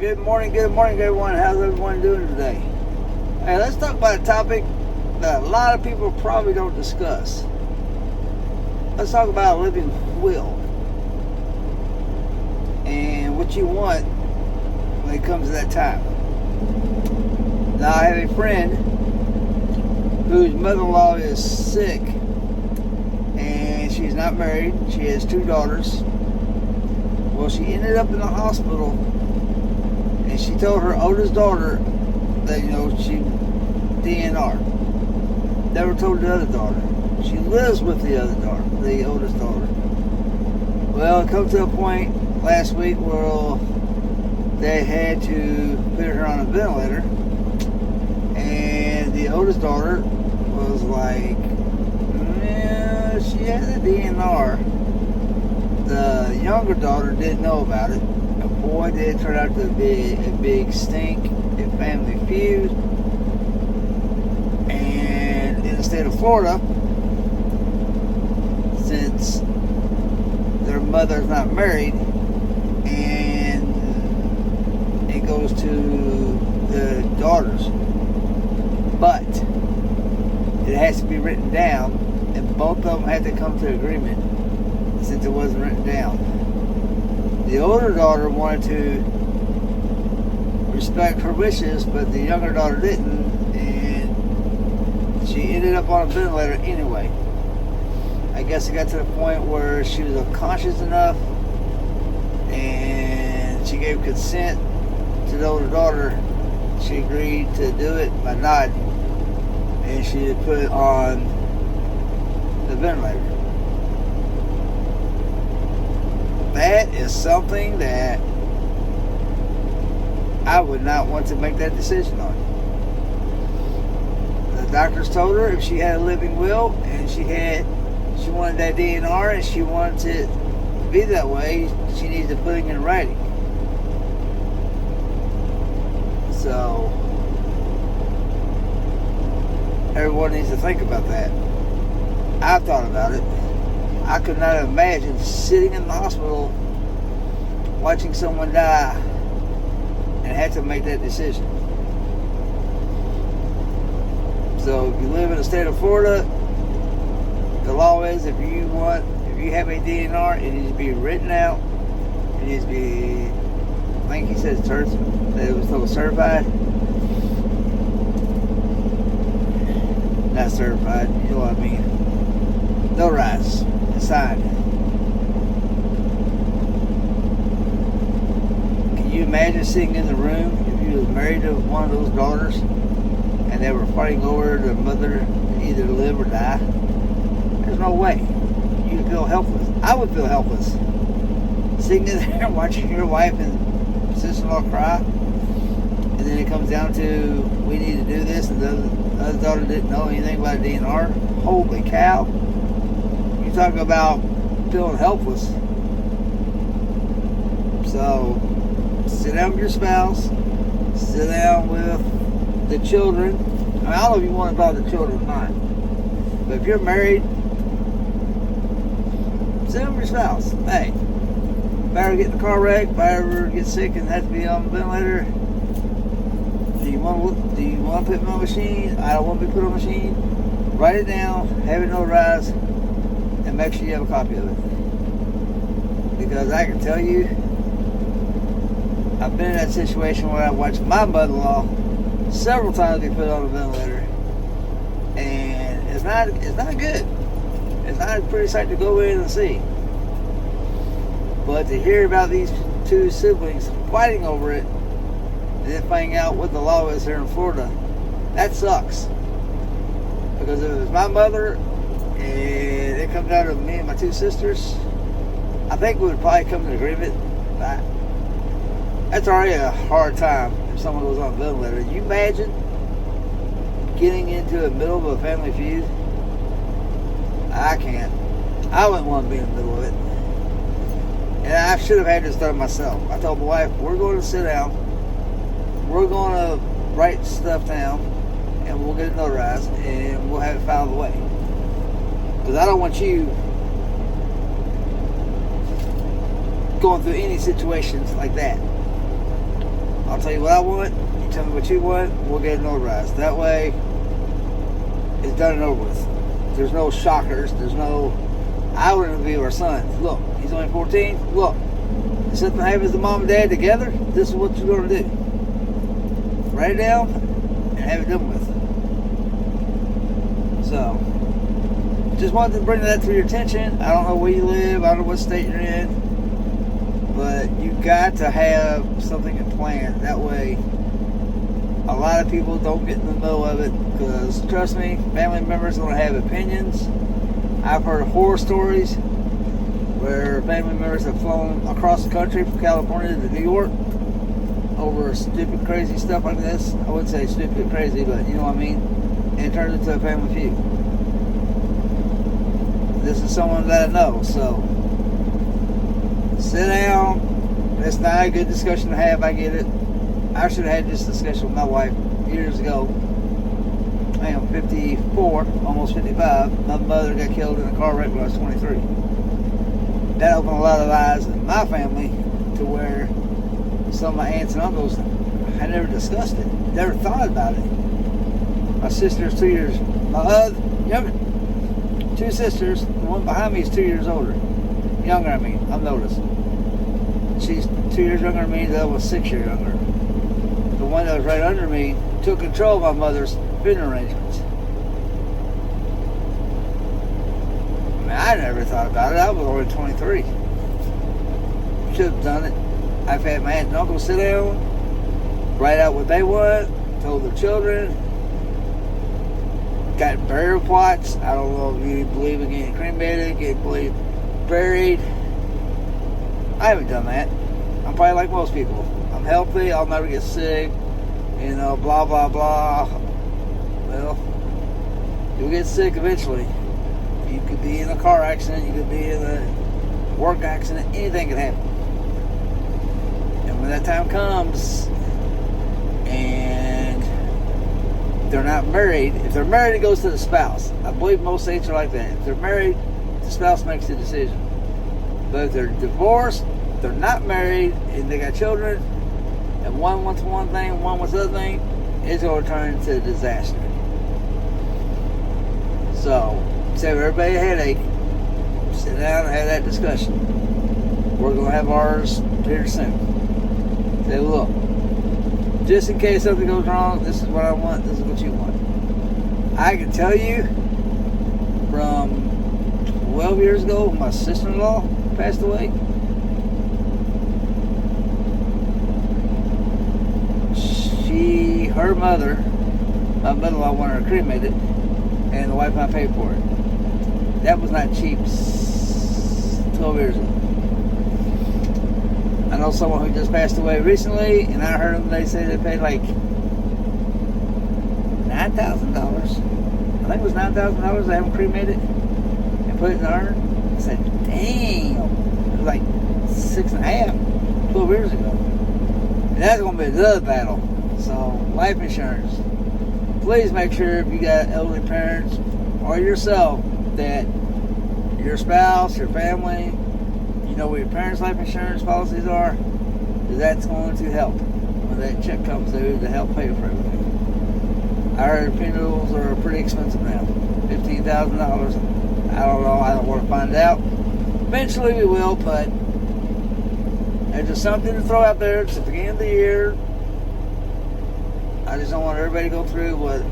Good morning, everyone. How's everyone doing today? Hey, let's talk about a topic that a lot of people probably don't discuss. Let's talk about a living will and what you want when it comes to that time. Now, I have a friend whose mother-in-law is sick and she's not married. She has 2 daughters. Well, she ended up in the hospital, and she told her oldest daughter that, she DNR. Never told the other daughter. She lives with the other daughter, the oldest daughter. Well, it come to a point last week where they had to put her on a ventilator, and the oldest daughter was like, yeah, she has a DNR. The younger daughter didn't know about it. And boy, did it turn out to be a big stink, a family feud. And in the state of Florida, since their mother's not married, and it goes to the daughters, but it has to be written down, and both of them had to come to agreement since it wasn't written down. The older daughter wanted to respect her wishes, but the younger daughter didn't, and she ended up on a ventilator anyway. I guess it got to the point where she was unconscious enough, and she gave consent to the older daughter. She agreed to do it by nodding, and she was put on the ventilator. That is something that I would not want to make that decision on. The doctors told her if she had a living will and she wanted that DNR and she wanted it to be that way, she needs to put it in writing. So everyone needs to think about that. I've thought about it. I could not imagine sitting in the hospital watching someone die and had to make that decision. So if you live in the state of Florida, the law is if you have a DNR, it needs to be written out. It needs to be, I think he says that it was so certified. Not certified, you know what I mean. Notarized. Signed. Can you imagine sitting in the room if you was married to one of those daughters and they were fighting over their mother to either live or die? There's no way. You'd feel helpless. I would feel helpless. Sitting in there watching your wife and sister-in-law cry, and then it comes down to we need to do this, and the other daughter didn't know anything about DNR. Holy cow. Talk about feeling helpless. So sit down with your spouse, sit down with the children. I don't know if you want to involve the children or not, but if you're married, sit down with your spouse. Hey, if I ever get in a car wreck, if I ever get sick and have to be on the ventilator, do you want to put me on a machine? I don't want to be put on a machine. Write it down, have it notarized, and make sure you have a copy of it. Because I can tell you, I've been in that situation where I watched my mother-in-law several times be put on a ventilator, and it's not good. It's not a pretty sight to go in and see. But to hear about these 2 siblings fighting over it, and then finding out what the law is here in Florida, that sucks. Because if it was my mother and it comes down to me and my 2 sisters, I think we would probably come to an agreement. That's already a hard time if someone goes on a ventilator. You imagine getting into the middle of a family feud? I can't. I wouldn't want to be in the middle of it. And I should have had this done myself. I told my wife, we're going to sit down, we're going to write stuff down, and we'll get it notarized, and we'll have it filed away. Because I don't want you going through any situations like that. I'll tell you what I want. You tell me what you want. We'll get it notarized. That way, it's done and over with. There's no shockers. There's no. I would interview our son. Look, he's only 14. Look, instead of having the mom and dad together, this is what you're going to do. Write it down and have it done with. So, just wanted to bring that to your attention. I don't know where you live. I don't know what state you're in. But you got to have something in plan. That way, a lot of people don't get in the middle of it. Because, trust me, family members are going to have opinions. I've heard horror stories where family members have flown across the country from California to New York over stupid, crazy stuff like this. I wouldn't say stupid, crazy, but you know what I mean? And it turns into a family feud. This is someone that I know, so sit down. It's not a good discussion to have, I get it. I should have had this discussion with my wife years ago. I am 54, almost 55. My mother got killed in a car wreck when I was 23. That opened a lot of eyes in my family to where some of my aunts and uncles had never discussed it, never thought about it. My sister's 2 years, younger, two sisters, the one behind me is 2 years older. Younger, I mean, I've noticed. She's 2 years younger than me, the other was 6 years younger. The one that was right under me took control of my mother's funeral arrangements. I mean, I never thought about it. I was only 23. Should have done it. I've had my aunt and uncle sit down, write out what they want, told their children, got burial plots. I don't know if you believe in getting cremated, getting buried. I haven't done that. I'm probably like most people. I'm healthy, I'll never get sick, you know, blah, blah, blah. Well, you'll get sick eventually. You could be in a car accident, you could be in a work accident, anything can happen. And when that time comes, and they're not married, if they're married, it goes to the spouse. I believe most states are like that. If they're married, the spouse makes the decision. But if they're divorced, they're not married, and they got children, and one wants one thing, one wants the other thing, it's going to turn into a disaster. So, save everybody a headache. Sit down and have that discussion. We're going to have ours here soon. Say, look, just in case something goes wrong, this is what I want, this is what you want. I can tell you, from 12 years ago, my sister-in-law passed away. Her mother, my mother-in-law wanted her cremated, and the wife and I paid for it. That was not cheap 12 years ago. I know someone who just passed away recently, and I heard them, they say they paid like $9,000. I think it was $9,000 to have them cremated and put it in the urn. I said, damn. It was like 6.5, 12 years ago. And that's going to be another battle. So, life insurance. Please make sure if you got elderly parents or yourself that your spouse, your family, you know what your parents' life insurance policies are, because that's going to help when that check comes through to help pay for everything. I heard funerals are pretty expensive now. $15,000. I don't know. I don't want to find out. Eventually we will, but it's just something to throw out there. It's the beginning of the year. I just don't want everybody to go through what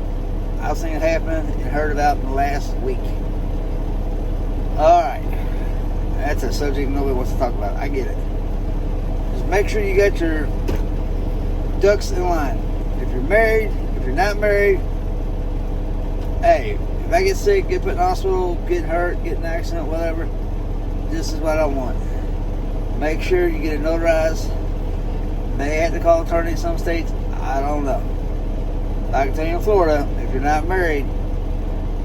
I've seen happen and heard about in the last week. Alright. That's a subject nobody wants to talk about. I get it. Just make sure you got your ducks in line. If you're married, if you're not married, hey, if I get sick, get put in the hospital, get hurt, get in an accident, whatever, this is what I want. Make sure you get it notarized. They had to call attorney in some states. I don't know. I can tell you in Florida, if you're not married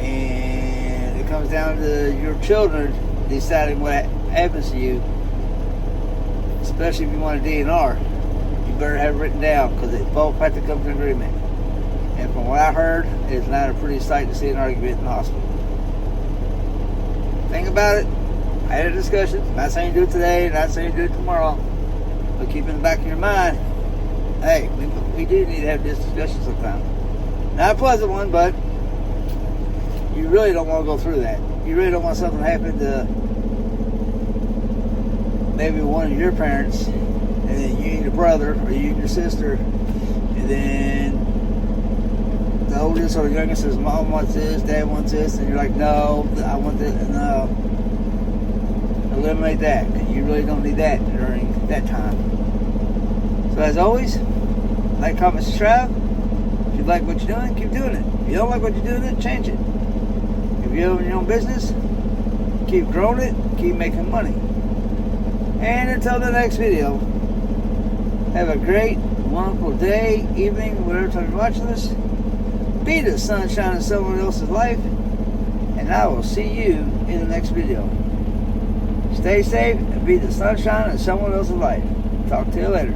and it comes down to your children deciding what happens to you, especially if you want a DNR, you better have it written down because they both have to come to an agreement. And from what I heard, it's not a pretty sight to see an argument in the hospital. Think about it. I had a discussion. Not saying do it today, not saying do it tomorrow, but keep in the back of your mind, hey, we do need to have this discussion sometime. Not a pleasant one, but you really don't want to go through that. You really don't want something to happen to maybe one of your parents, and then you and your brother, or you and your sister, and then the oldest or the youngest says, Mom wants this, Dad wants this, and you're like, no, I want this, no. Eliminate that, because you really don't need that during that time. So as always, like, comment, subscribe. If you like what you're doing, keep doing it. If you don't like what you're doing, change it. If you own your own business, keep growing it, keep making money. And until the next video, have a great, wonderful day, evening, whatever time you're watching this. Be the sunshine in someone else's life, and I will see you in the next video. Stay safe and be the sunshine in someone else's life. Talk to you later.